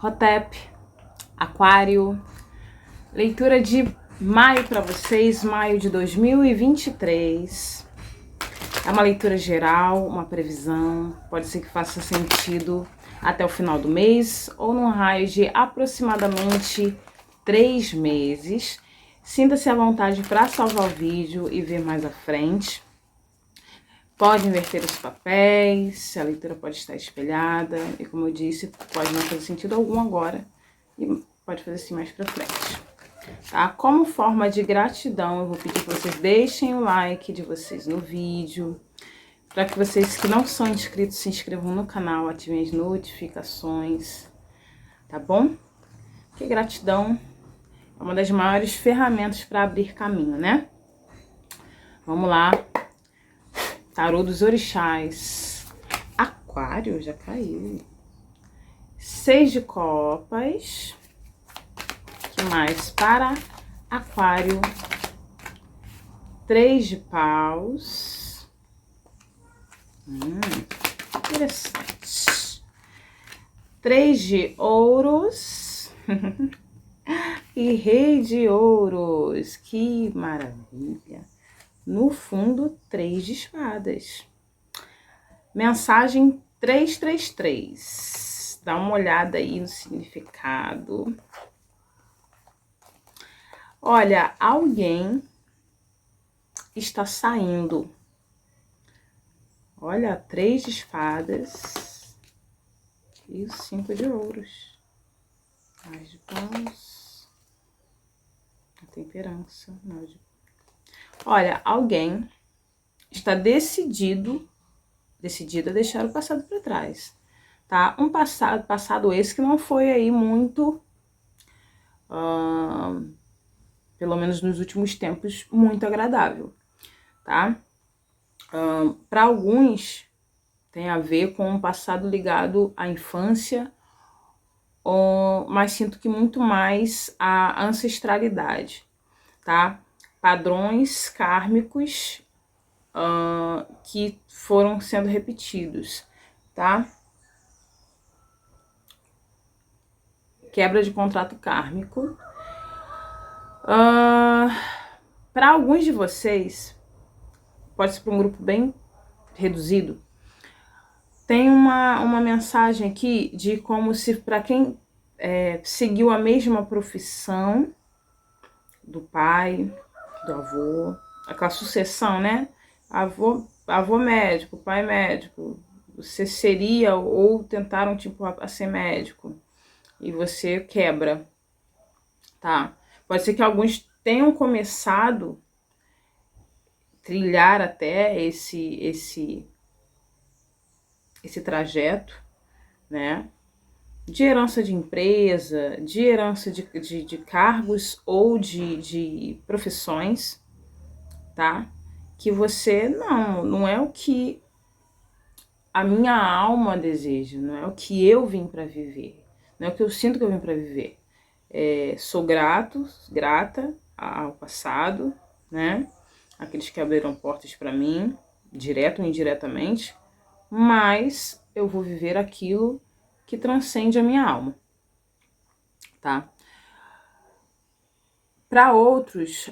Hotep, Aquário, leitura de maio para vocês, maio de 2023. É uma leitura geral, uma previsão, pode ser que faça sentido até o final do mês ou num raio de aproximadamente 3 meses. Sinta-se à vontade para salvar o vídeo e ver mais à frente. Pode inverter os papéis, a leitura pode estar espelhada e, como eu disse, pode não fazer sentido algum agora e pode fazer assim mais pra frente, tá? Como forma de gratidão, eu vou pedir que vocês deixem o like de vocês no vídeo, para que vocês que não são inscritos se inscrevam no canal, ativem as notificações, tá bom? Porque gratidão é uma das maiores ferramentas para abrir caminho, né? Vamos lá. Tarô dos Orixás. Aquário, já caiu. 6 de copas. Que mais? Para Aquário. 3 de paus. Interessante. 3 de ouros. E Rei de ouros. Que maravilha. No fundo, 3 de espadas. Mensagem 333. Dá uma olhada aí no significado. Olha, alguém está saindo. Olha, 3 de espadas e o 5 de ouros. Mais de paus. A temperança. Olha, alguém está decidida a deixar o passado para trás, tá? Um passado esse que não foi aí muito, pelo menos nos últimos tempos, muito agradável, tá? Para alguns tem a ver com um passado ligado à infância, mas sinto que muito mais à ancestralidade, tá? Padrões kármicos que foram sendo repetidos, tá? Quebra de contrato kármico. Para alguns de vocês, pode ser para um grupo bem reduzido, tem uma mensagem aqui de como se para quem seguiu a mesma profissão do pai, do avô, aquela sucessão, né? Avô médico, pai médico, você seria ou tentaram tipo a ser médico e você quebra, tá? Pode ser que alguns tenham começado a trilhar até esse trajeto, né? De herança de empresa, de herança de cargos ou de profissões, tá? Que você não é o que a minha alma deseja, não é o que eu vim para viver, não é o que eu sinto que eu vim para viver. Sou grata ao passado, né? Aqueles que abriram portas para mim, direto ou indiretamente, mas eu vou viver aquilo que transcende a minha alma, tá? Para outros,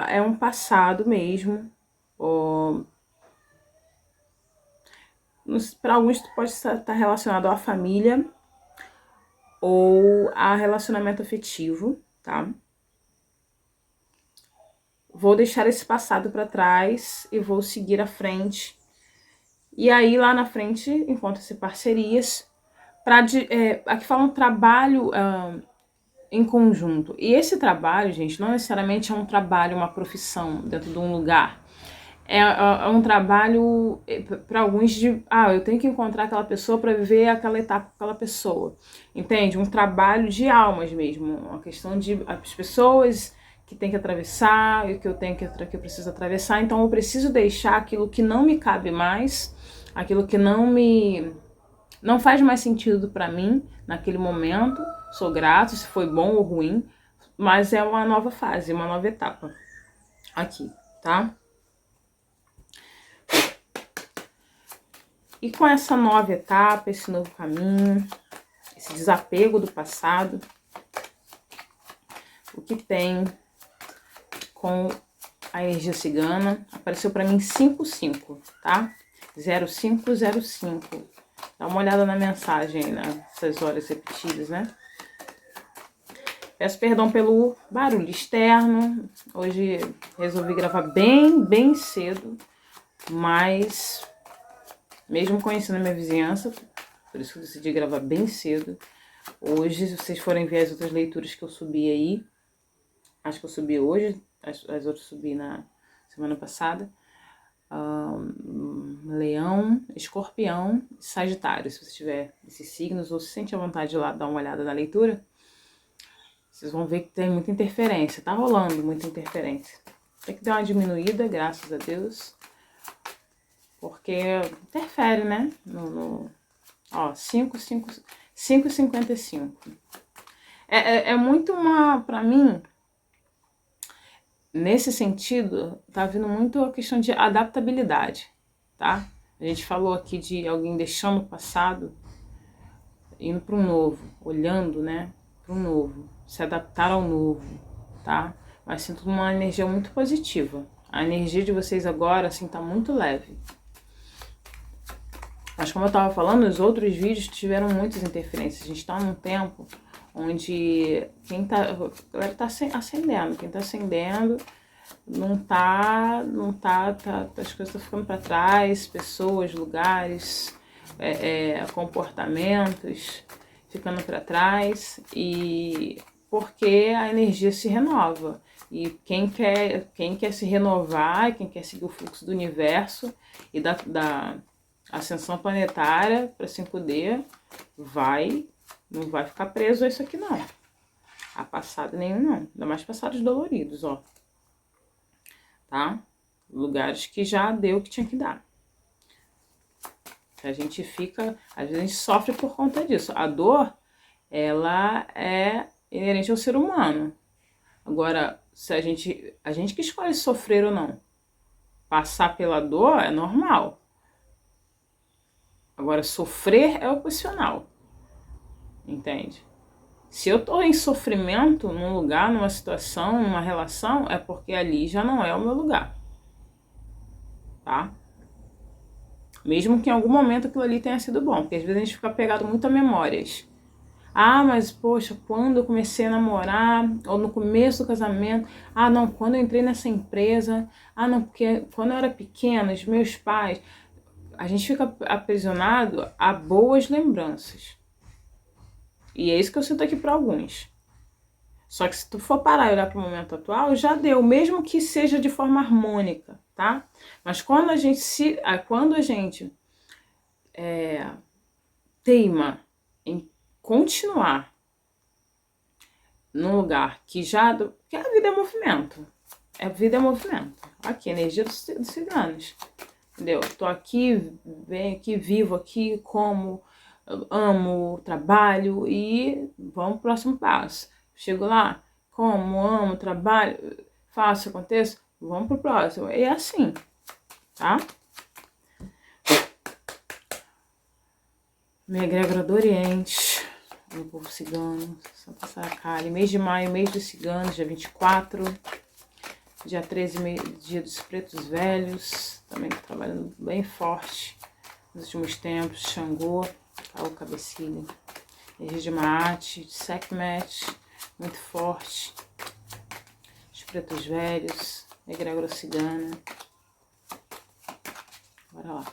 é um passado mesmo. Para alguns pode estar relacionado à família ou a relacionamento afetivo, tá? Vou deixar esse passado para trás e vou seguir à frente. E aí lá na frente encontram-se parcerias. Aqui fala um trabalho em conjunto. E esse trabalho, gente, não necessariamente é um trabalho, uma profissão dentro de um lugar. É um trabalho para alguns de, eu tenho que encontrar aquela pessoa para viver aquela etapa com aquela pessoa. Entende? Um trabalho de almas mesmo. Uma questão de as pessoas que tem que atravessar e que eu preciso atravessar. Então eu preciso deixar aquilo que não me cabe mais, aquilo que não faz mais sentido para mim naquele momento. Sou grato se foi bom ou ruim, mas é uma nova fase, uma nova etapa aqui, tá? E com essa nova etapa, esse novo caminho, esse desapego do passado. O que tem com a energia cigana? Apareceu para mim 55, tá? 0505. Dá uma olhada na mensagem aí, nessas horas repetidas, né? Peço perdão pelo barulho externo. Hoje resolvi gravar bem cedo, mas mesmo conhecendo a minha vizinhança, por isso que eu decidi gravar bem cedo. Hoje, se vocês forem ver as outras leituras que eu subi aí, acho que eu subi hoje, as outras subi na semana passada. Leão, Escorpião e Sagitário. Se você tiver esses signos ou se sente a vontade de lá dar uma olhada na leitura, vocês vão ver que tem muita interferência. Tá rolando muita interferência. Tem que dar uma diminuída, graças a Deus. Porque interfere, né? Ó, 5,55. É muito pra mim, nesse sentido, tá vindo muito a questão de adaptabilidade, tá? A gente falou aqui de alguém deixando o passado, indo para um novo, olhando, né, para um novo, se adaptar ao novo, tá? Mas sinto uma energia muito positiva. A energia de vocês agora, assim, tá muito leve. Mas como eu tava falando, os outros vídeos tiveram muitas interferências. A gente tá num tempo onde a galera tá acendendo. Quem tá acendendo as coisas estão ficando para trás, pessoas, lugares, comportamentos ficando para trás, e porque a energia se renova. E quem quer se renovar, quem quer seguir o fluxo do universo e da ascensão planetária para 5D, não vai ficar preso a isso aqui não. A passado nenhum não. Ainda mais passados doloridos, ó. Tá? Lugares que já deu o que tinha que dar. A gente fica, às vezes a gente sofre por conta disso. A dor, ela é inerente ao ser humano. Agora, se a gente que escolhe sofrer ou não. Passar pela dor é normal. Agora, sofrer é opcional. Entende? Se eu tô em sofrimento num lugar, numa situação, numa relação, é porque ali já não é o meu lugar. Tá? Mesmo que em algum momento aquilo ali tenha sido bom. Porque às vezes a gente fica pegado muito a memórias. Ah, mas poxa, quando eu comecei a namorar, ou no começo do casamento, ah não, quando eu entrei nessa empresa, ah não, porque quando eu era pequena, os meus pais... A gente fica aprisionado a boas lembranças. E é isso que eu sinto aqui para alguns. Só que se tu for parar e olhar para o momento atual, já deu, mesmo que seja de forma harmônica, tá? Mas quando a gente teima em continuar num lugar que já... Porque a vida é movimento. A vida é movimento. Aqui, energia dos ciganos. Entendeu? Tô aqui, venho aqui, vivo aqui, como, amo, trabalho e vamos pro próximo passo. Chego lá, como, amo, trabalho, faço, aconteço, vamos pro próximo. E é assim, tá? Minha egrégora do Oriente, do povo cigano, Santa Saracali, mês de maio, mês dos ciganos, dia 24, dia 13, dia dos pretos velhos, também trabalhando bem forte nos últimos tempos, Xangô, Caô Cabecilha, energia de Maat, de Sekhmet, muito forte, os pretos velhos, egrégora cigana, bora lá.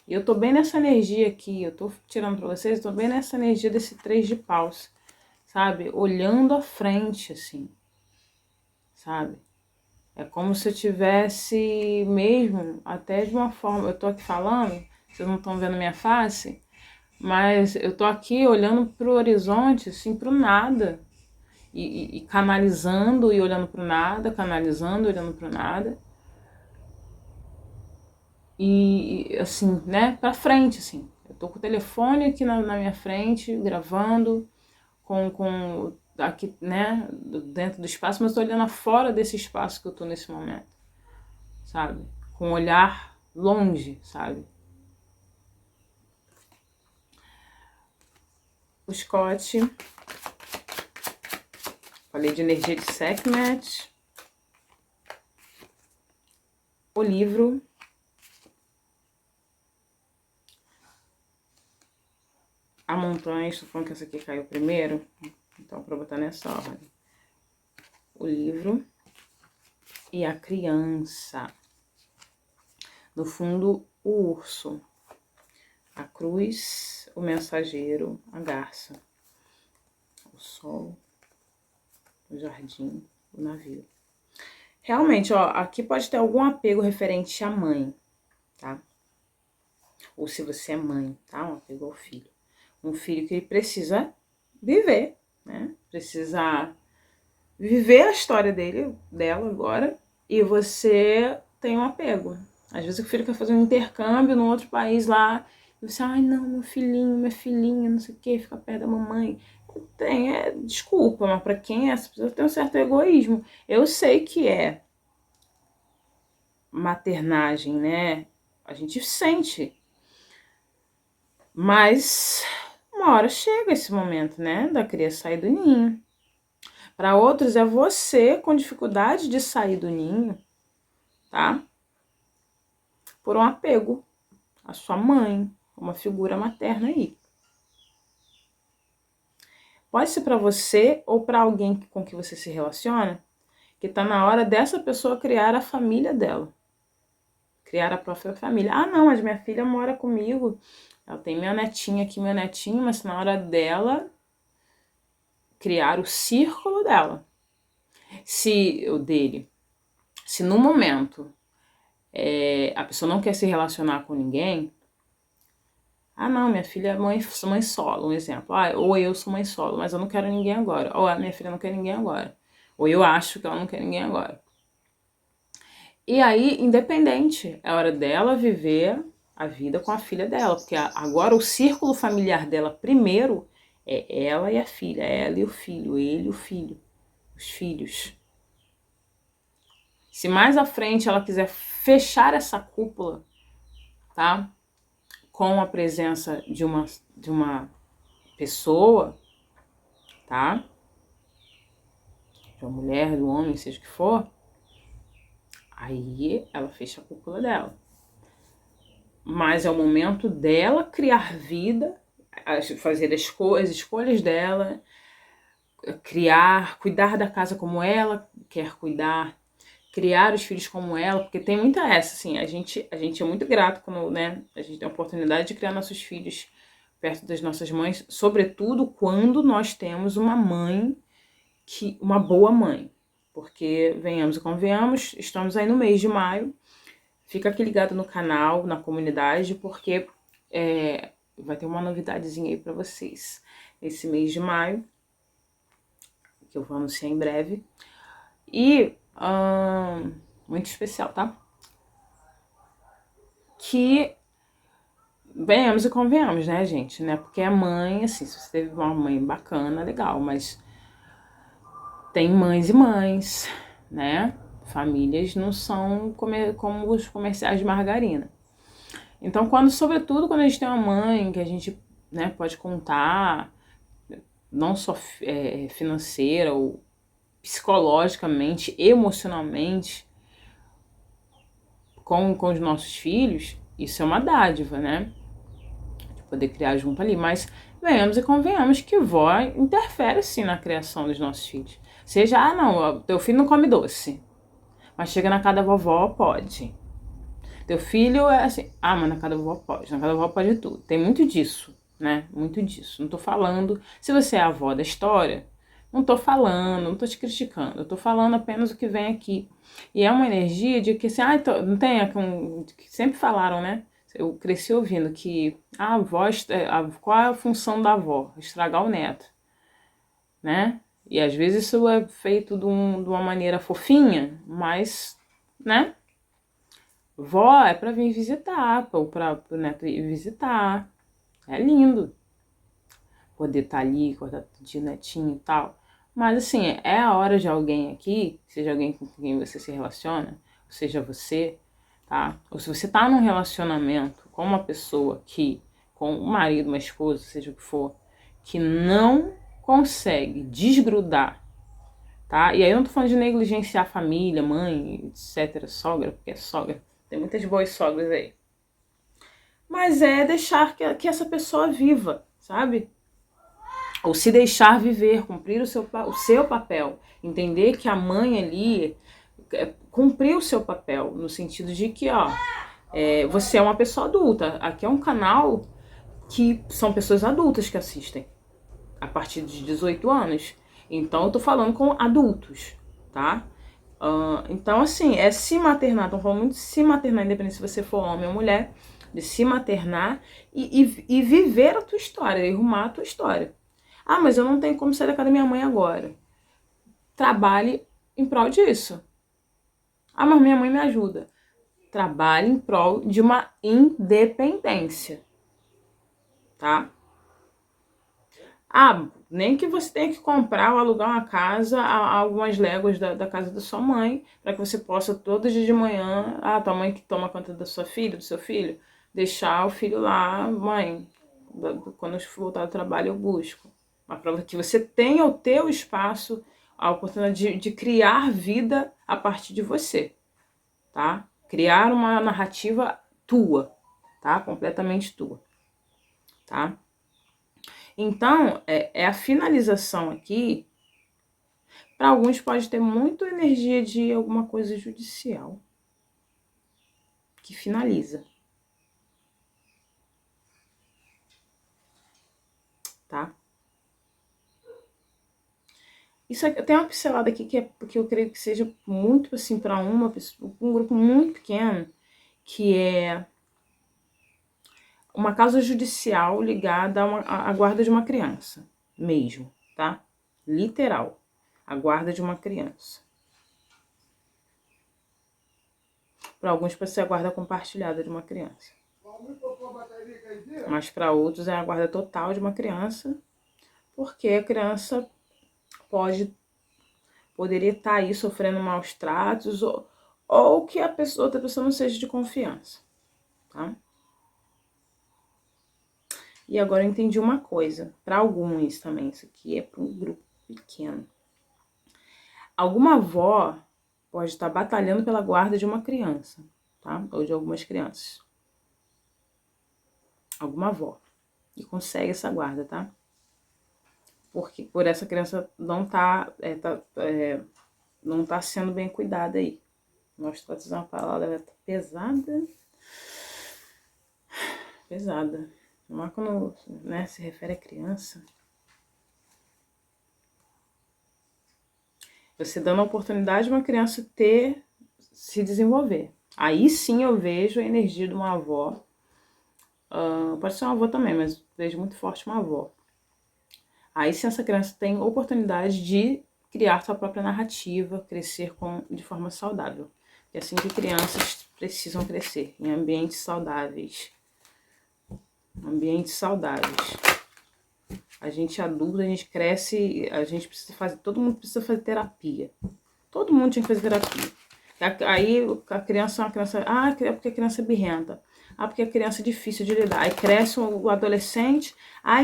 E eu tô bem nessa energia aqui, eu tô tirando pra vocês, eu tô bem nessa energia desse 3 de paus, sabe? Olhando à frente, assim, sabe? É como se eu tivesse mesmo, até de uma forma, eu tô aqui falando, vocês não estão vendo minha face, mas eu tô aqui olhando pro horizonte, assim, pro nada, e canalizando e olhando pro nada, canalizando e olhando pro nada, e assim, né, pra frente, assim. Eu tô com o telefone aqui na minha frente, gravando, com aqui, né, dentro do espaço, mas tô olhando fora desse espaço que eu tô nesse momento, sabe? Com um olhar longe, sabe? o Scott. Falei de energia de Sekhmet. O livro. A montanha, estou falando que essa aqui caiu primeiro, então para botar nessa ordem. O livro e a criança. No fundo, o urso. A cruz, o mensageiro, a garça. O sol, o jardim, o navio. Realmente, ó, aqui pode ter algum apego referente à mãe, tá? Ou se você é mãe, tá? Um apego ao filho. Um filho que ele precisa viver, né? Precisa viver a história dela agora, e você tem um apego. Às vezes o filho quer fazer um intercâmbio num outro país lá, e você, ai não, meu filhinho, minha filhinha, não sei o que, fica perto da mamãe. Desculpa, mas pra quem é essa pessoa tem um certo egoísmo. Eu sei que é maternagem, né? A gente sente. Mas uma hora chega esse momento, né? Da criança sair do ninho. Para outros é você com dificuldade de sair do ninho, tá? Por um apego à sua mãe, uma figura materna aí. Pode ser para você ou para alguém com que você se relaciona, que tá na hora dessa pessoa criar a família dela. Criar a própria família. Ah, não, mas minha filha mora comigo. Ela tem minha netinha aqui, meu netinho, mas na hora dela criar o círculo dela. Se no momento a pessoa não quer se relacionar com ninguém, ah não, minha filha é mãe solo, um exemplo. Ah, ou eu sou mãe solo, mas eu não quero ninguém agora. Ou a minha filha não quer ninguém agora. Ou eu acho que ela não quer ninguém agora. E aí, independente, é hora dela viver a vida com a filha dela. Porque agora o círculo familiar dela primeiro é ela e a filha. Ela e o filho, ele e o filho. Os filhos. Se mais à frente ela quiser fechar essa cúpula, tá? Com a presença de uma pessoa, tá? De uma mulher, do homem, seja o que for, aí ela fecha a cúpula dela. Mas é o momento dela criar vida, fazer as escolhas dela, cuidar da casa como ela quer cuidar, criar os filhos como ela, porque tem muita essa, assim, a gente é muito grato quando, né, a gente tem a oportunidade de criar nossos filhos perto das nossas mães, sobretudo quando nós temos uma mãe, uma boa mãe, porque, venhamos e convenhamos, estamos aí no mês de maio, fica aqui ligado no canal, na comunidade, porque vai ter uma novidadezinha aí pra vocês, esse mês de maio, que eu vou anunciar em breve, e muito especial, tá? Que venhamos e convenhamos, né, gente, né? Porque a mãe, assim, se você teve uma mãe bacana, legal, mas tem mães e mães, né? Famílias não são como os comerciais de margarina. Então, sobretudo quando a gente tem uma mãe que a gente, né, pode contar, não só financeira ou psicologicamente, emocionalmente, com os nossos filhos, isso é uma dádiva, né? De poder criar junto ali. Mas venhamos e convenhamos que vó interfere sim na criação dos nossos filhos. Seja, não, teu filho não come doce, mas chega na casa da vovó, pode. Teu filho é assim, mas na casa da vovó pode, na casa da vovó pode tudo. Tem muito disso, né? Muito disso. Não tô falando, se você é a avó da história, não tô falando, não tô te criticando, eu tô falando apenas o que vem aqui. E é uma energia de que assim, não tem, que sempre falaram, né? Eu cresci ouvindo que a avó, qual é a função da avó? Estragar o neto, né? E às vezes isso é feito de uma maneira fofinha, mas, né? Vó é pra vir visitar, ou pra o neto ir visitar. É lindo poder estar ali, acordar de netinho e tal. Mas assim, é a hora de alguém aqui, seja alguém com quem você se relaciona, seja você, tá? Ou se você tá num relacionamento com uma pessoa com um marido, uma esposa, seja o que for, que não consegue desgrudar, tá? E aí eu não tô falando de negligenciar a família, mãe, etc, sogra, porque é sogra. Tem muitas boas sogras aí. Mas é deixar que essa pessoa viva, sabe? Ou se deixar viver, cumprir o seu papel. Entender que a mãe ali cumpriu o seu papel, no sentido de que, ó, você é uma pessoa adulta. Aqui é um canal que são pessoas adultas que assistem, a partir de 18 anos. Então eu tô falando com adultos, tá? Então, assim, é se maternar, estão falando muito de se maternar, independente se você for homem ou mulher, de se maternar e viver a tua história, e arrumar a tua história. Ah, mas eu não tenho como sair da casa da minha mãe agora. Trabalhe em prol disso. Ah, mas minha mãe me ajuda. Trabalhe em prol de uma independência, tá? Ah, nem que você tenha que comprar ou alugar uma casa, algumas léguas da casa da sua mãe, para que você possa todo dia de manhã, tua mãe que toma conta da sua filha, do seu filho, deixar o filho lá, mãe, quando eu voltar do trabalho eu busco. Uma prova que você tenha o teu espaço, a oportunidade de criar vida a partir de você, tá? Criar uma narrativa tua, tá? Completamente tua, tá? Então, a finalização aqui, para alguns pode ter muita energia de alguma coisa judicial, que finaliza, tá? Isso aqui, tem uma pincelada aqui que eu creio que seja muito, assim, para um grupo muito pequeno, que é uma causa judicial ligada à guarda de uma criança, mesmo, tá? Literal, a guarda de uma criança. Para alguns pode ser a guarda compartilhada de uma criança. Mas para outros é a guarda total de uma criança, porque a criança poderia estar aí sofrendo maus tratos ou que outra pessoa não seja de confiança, tá? E agora eu entendi uma coisa, para alguns também, isso aqui é para um grupo pequeno. Alguma avó pode estar batalhando pela guarda de uma criança, tá? Ou de algumas crianças. Alguma avó. E consegue essa guarda, tá? Porque por essa criança não não tá sendo bem cuidada aí. Nós tratamos uma palavra pesada. Pesada. Mas quando, né, se refere a criança, você dando a oportunidade de uma criança se desenvolver. Aí sim eu vejo a energia de uma avó. Pode ser uma avó também, mas vejo muito forte uma avó. Aí sim essa criança tem oportunidade de criar sua própria narrativa, crescer de forma saudável. É assim que crianças precisam crescer, em ambientes saudáveis. Ambientes saudáveis. A gente adulto, a gente cresce, a gente precisa fazer, todo mundo precisa fazer terapia. Todo mundo tinha que fazer terapia. Aí a criança é uma criança, é porque a criança é birrenta. Porque a criança é difícil de lidar. Aí cresce o adolescente,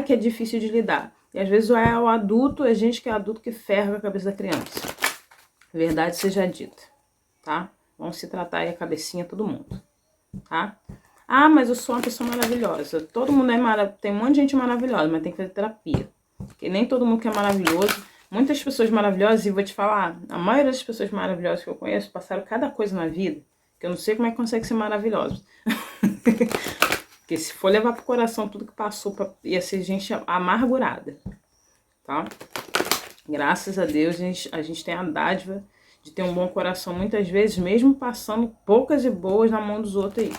que é difícil de lidar. E às vezes é o adulto, a gente que é adulto que ferra a cabeça da criança. Verdade seja dita, tá? Vamos se tratar aí a cabecinha todo mundo, tá? Mas eu sou uma pessoa maravilhosa. Todo mundo é maravilhoso. Tem um monte de gente maravilhosa, mas tem que fazer terapia. Porque nem todo mundo que é maravilhoso. Muitas pessoas maravilhosas, e vou te falar, a maioria das pessoas maravilhosas que eu conheço passaram cada coisa na vida, que eu não sei como é que consegue ser maravilhosos. Porque se for levar pro coração tudo que passou, ia ser gente amargurada, tá? Graças a Deus a gente tem a dádiva de ter um bom coração, muitas vezes, mesmo passando poucas e boas na mão dos outros aí.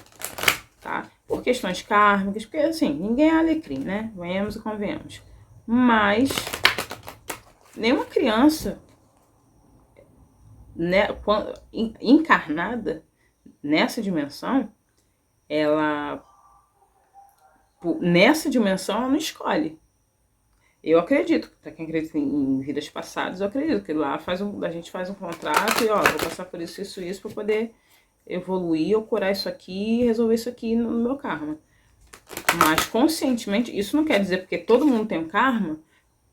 Tá? Por questões kármicas, porque assim, ninguém é alecrim, né? Venhamos e convenhamos. Mas nenhuma criança, né, encarnada nessa dimensão, nessa dimensão ela não escolhe. Eu acredito, pra quem acredita em vidas passadas, eu acredito que lá a gente faz um contrato e vou passar por isso pra poder evoluir ou curar isso aqui e resolver isso aqui no meu karma. Mas conscientemente, isso não quer dizer porque todo mundo tem um karma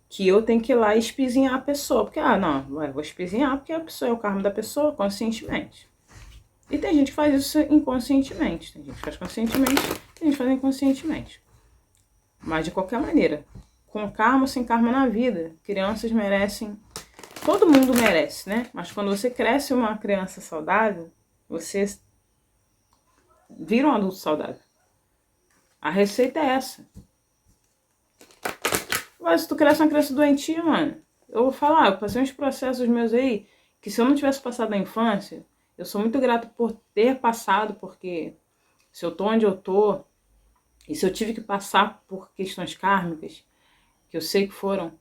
que eu tenho que ir lá e espizinhar a pessoa. Porque, não, eu vou espizinhar porque a pessoa é o karma da pessoa conscientemente. E tem gente que faz isso inconscientemente. Tem gente que faz conscientemente, tem gente que faz inconscientemente. Mas de qualquer maneira, com karma ou sem karma na vida, crianças merecem. Todo mundo merece, né? Mas quando você cresce uma criança saudável, você vira um adulto saudável. A receita é essa. Mas se tu cresce uma criança doentia, mano, eu vou falar, eu passei uns processos meus aí, que se eu não tivesse passado na infância, eu sou muito grato por ter passado, porque se eu tô onde eu tô, e se eu tive que passar por questões kármicas, que eu sei que foram,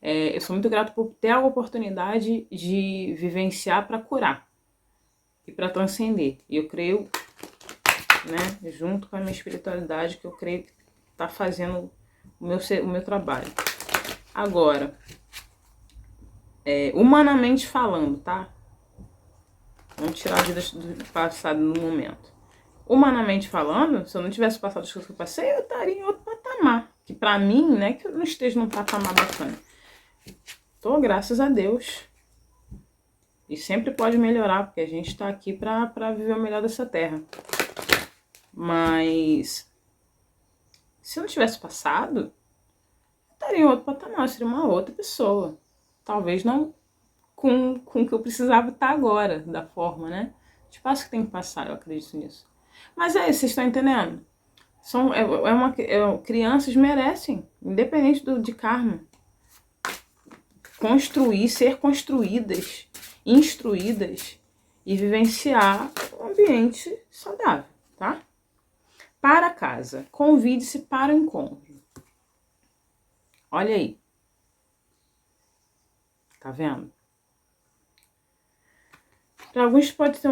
eu sou muito grato por ter a oportunidade de vivenciar para curar e para transcender. E eu creio, né, junto com a minha espiritualidade, que eu creio que tá fazendo o meu trabalho. Agora, humanamente falando, tá? Vamos tirar a vida do passado no momento. Humanamente falando, se eu não tivesse passado as coisas que eu passei, eu estaria em outro patamar. Que pra mim, não é que eu não esteja num patamar bacana. Tô, graças a Deus. E sempre pode melhorar, porque a gente tá aqui pra viver o melhor dessa terra. Mas se eu não tivesse passado, eu estaria em outro patamar, eu seria uma outra pessoa. Talvez não com o que eu precisava estar agora, da forma, né? Tipo, acho que tem que passar, eu acredito nisso. Mas vocês estão entendendo? Crianças merecem, independente de karma, ser construídas, instruídas e vivenciar um ambiente saudável, tá? Para casa, convide-se para o encontro. Olha aí. Tá vendo? Para alguns pode ter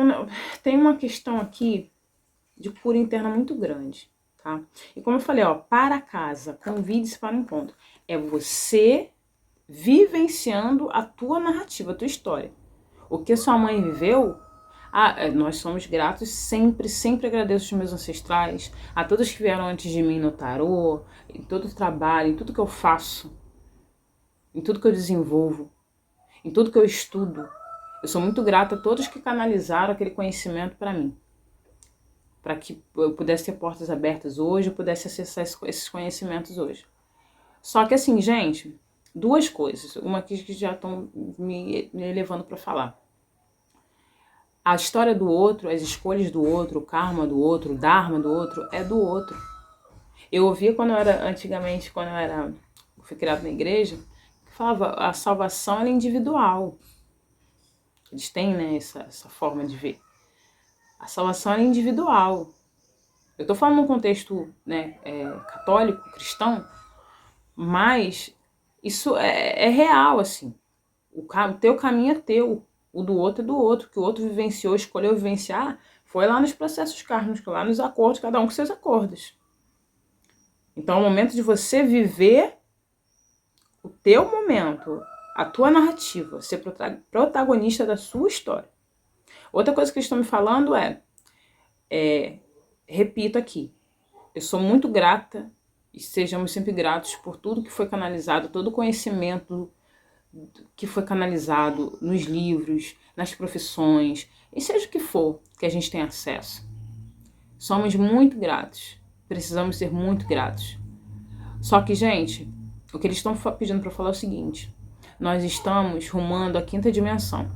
tem uma questão aqui de cura interna muito grande, tá? E como eu falei, ó, para casa, convide-se para o encontro. É você vivenciando a tua narrativa, a tua história. O que sua mãe viveu, nós somos gratos, sempre agradeço os meus ancestrais, a todos que vieram antes de mim no tarô, em todo o trabalho, em tudo que eu faço, em tudo que eu desenvolvo, em tudo que eu estudo. Eu sou muito grata a todos que canalizaram aquele conhecimento para mim. Para que eu pudesse ter portas abertas hoje, eu pudesse acessar esses conhecimentos hoje. Só que assim, gente, duas coisas. Uma aqui que já estão me levando para falar. A história do outro, as escolhas do outro, o karma do outro, o dharma do outro, é do outro. Eu ouvia antigamente, quando eu fui criado na igreja, que falava a salvação é individual. Eles têm, né, essa forma de ver. A salvação é individual. Eu tô falando num contexto, né, católico, cristão, mas isso é real, assim. O teu caminho é teu, o do outro é do outro. O que o outro vivenciou, escolheu vivenciar, foi lá nos processos kármicos, lá nos acordos, cada um com seus acordos. Então é o momento de você viver o teu momento, a tua narrativa, ser protagonista da sua história. Outra coisa que eles estão me falando repito aqui, eu sou muito grata e sejamos sempre gratos por tudo que foi canalizado, todo o conhecimento que foi canalizado nos livros, nas profissões, e seja o que for que a gente tem acesso. Somos muito gratos, precisamos ser muito gratos. Só que, gente, o que eles estão pedindo para falar é o seguinte: nós estamos rumando à 5ª dimensão.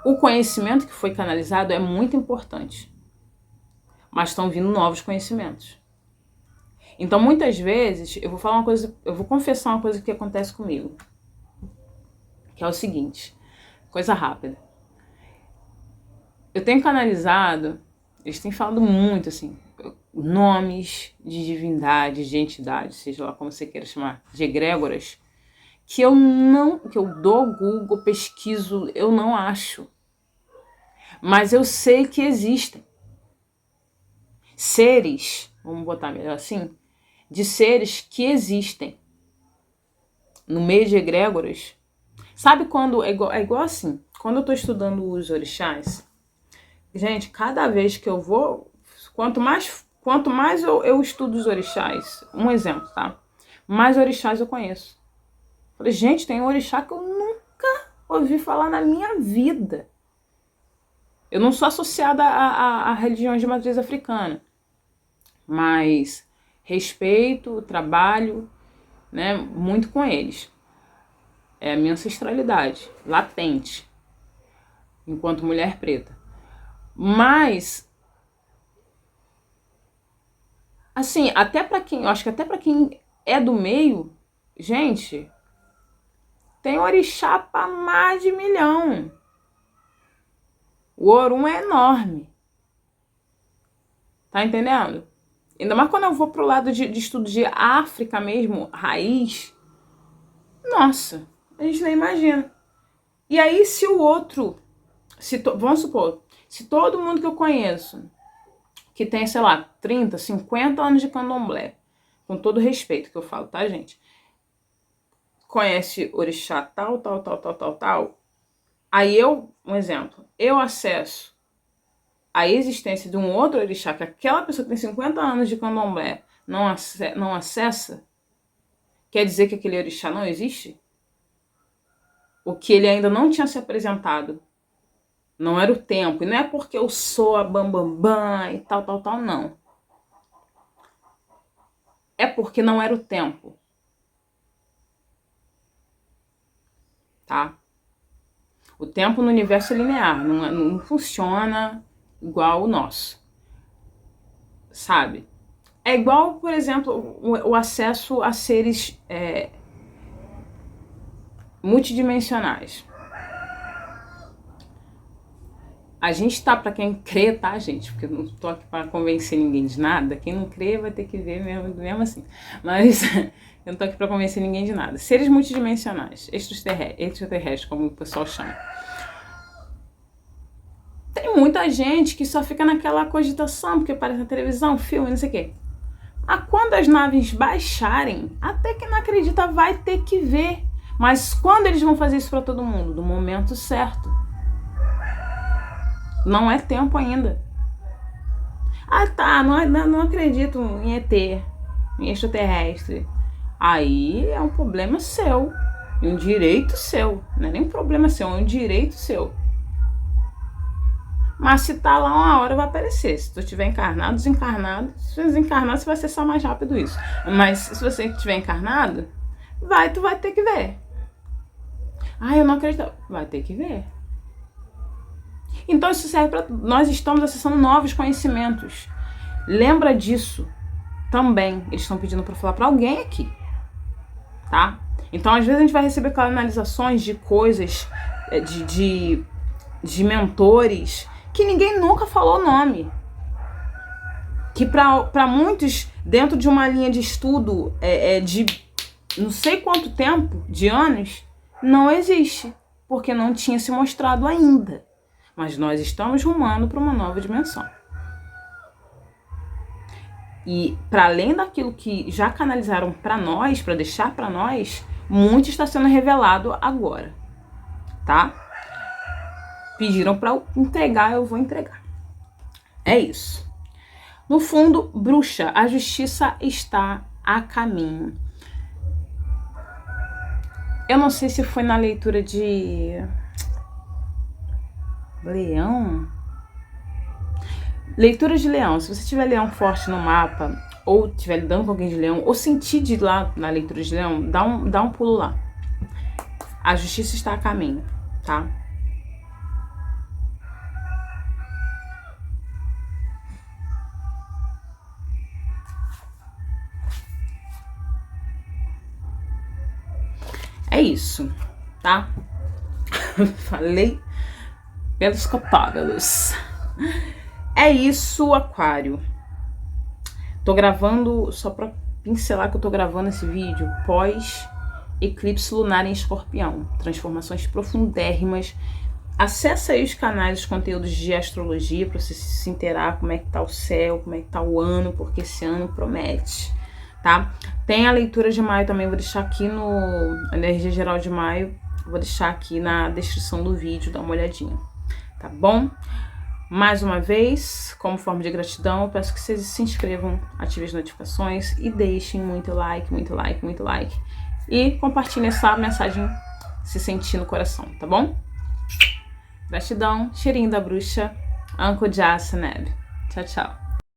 O conhecimento que foi canalizado é muito importante, mas estão vindo novos conhecimentos. Então, muitas vezes, eu vou confessar uma coisa que acontece comigo, que é o seguinte, coisa rápida. Eu tenho canalizado, eles têm falado muito, assim, nomes de divindades, de entidades, seja lá como você queira chamar, de egrégoras, que eu dou Google, pesquiso, eu não acho. Mas eu sei que existem. Seres, vamos botar melhor assim, de seres que existem no meio de egrégoras. Sabe quando, é igual assim, quando eu tô estudando os orixás, gente, cada vez que eu vou, quanto mais quanto mais eu estudo os orixás, um exemplo, tá? Mais orixás eu conheço. Falei, gente, tem um orixá que eu nunca ouvi falar na minha vida. Eu não sou associada a religiões de matriz africana, mas respeito, trabalho, né, muito com eles. É a minha ancestralidade, latente, enquanto mulher preta. Mas, assim, até pra quem, eu acho que até pra quem é do meio, gente, tem orixá pra mais de 1 milhão. O Orum é enorme. Tá entendendo? Ainda mais quando eu vou pro lado de estudo de África mesmo, raiz. Nossa, a gente nem imagina. E aí se o outro, vamos supor, se todo mundo que eu conheço, que tem, sei lá, 30, 50 anos de candomblé, com todo respeito que eu falo, tá, gente? Conhece orixá tal, aí um exemplo, eu acesso a existência de um outro orixá que aquela pessoa que tem 50 anos de candomblé não acessa, quer dizer que aquele orixá não existe? O que ele ainda não tinha se apresentado. Não era o tempo. E não é porque eu sou a bambambam e tal, não. É porque não era o tempo. Tá? O tempo no universo é linear. Não funciona igual o nosso. Sabe? É igual, por exemplo, o acesso a seres multidimensionais. A gente tá pra quem crê, tá, gente? Porque eu não tô aqui pra convencer ninguém de nada. Quem não crê vai ter que ver mesmo assim. Mas eu não tô aqui pra convencer ninguém de nada. Seres multidimensionais, extraterrestres, como o pessoal chama. Tem muita gente que só fica naquela cogitação, porque aparece na televisão, filme, não sei o quê. Quando as naves baixarem, até quem não acredita vai ter que ver. Mas quando eles vão fazer isso pra todo mundo? No momento certo. Não é tempo ainda. Não acredito em ET, em extraterrestre. Aí é um problema seu, e um direito seu. Não é nem um problema seu, é um direito seu. Mas se tá lá uma hora vai aparecer. Se tu estiver encarnado, desencarnado, se tu desencarnado você vai acessar mais rápido isso. Mas se você estiver encarnado, tu vai ter que ver. Eu não acredito. Vai ter que ver. Então isso serve para nós estamos acessando novos conhecimentos. Lembra disso também. Eles estão pedindo para falar para alguém aqui, tá? Então às vezes a gente vai receber canalizações de coisas, de mentores que ninguém nunca falou o nome. Que para muitos, dentro de uma linha de estudo de não sei quanto tempo, de anos, não existe, porque não tinha se mostrado ainda. Mas nós estamos rumando para uma nova dimensão. E para além daquilo que já canalizaram para nós, para deixar para nós, muito está sendo revelado agora, tá? Pediram para eu entregar, eu vou entregar. É isso. No fundo, bruxa, a justiça está a caminho. Eu não sei se foi na leitura de Leão. Leitura de Leão. Se você tiver Leão forte no mapa, ou estiver lidando com alguém de Leão, ou sentir de lá na leitura de Leão, dá um pulo lá. A justiça está a caminho, tá? É isso, tá? Falei pelos cotógalos. É isso, Aquário. Tô gravando, só pra pincelar que eu tô gravando esse vídeo pós eclipse lunar em Escorpião. Transformações profundérrimas. Acessa aí os canais, os conteúdos de astrologia pra você se inteirar como é que tá o céu, como é que tá o ano, porque esse ano promete, tá? Tem a leitura de maio também, vou deixar aqui no energia geral de maio, vou deixar aqui na descrição do vídeo, dá uma olhadinha, tá bom? Mais uma vez, como forma de gratidão, eu peço que vocês se inscrevam, ativem as notificações e deixem muito like, muito like, muito like. E compartilhem essa mensagem se sentir no coração, tá bom? Gratidão, cheirinho da bruxa, Anko Jasaneb. Tchau, tchau.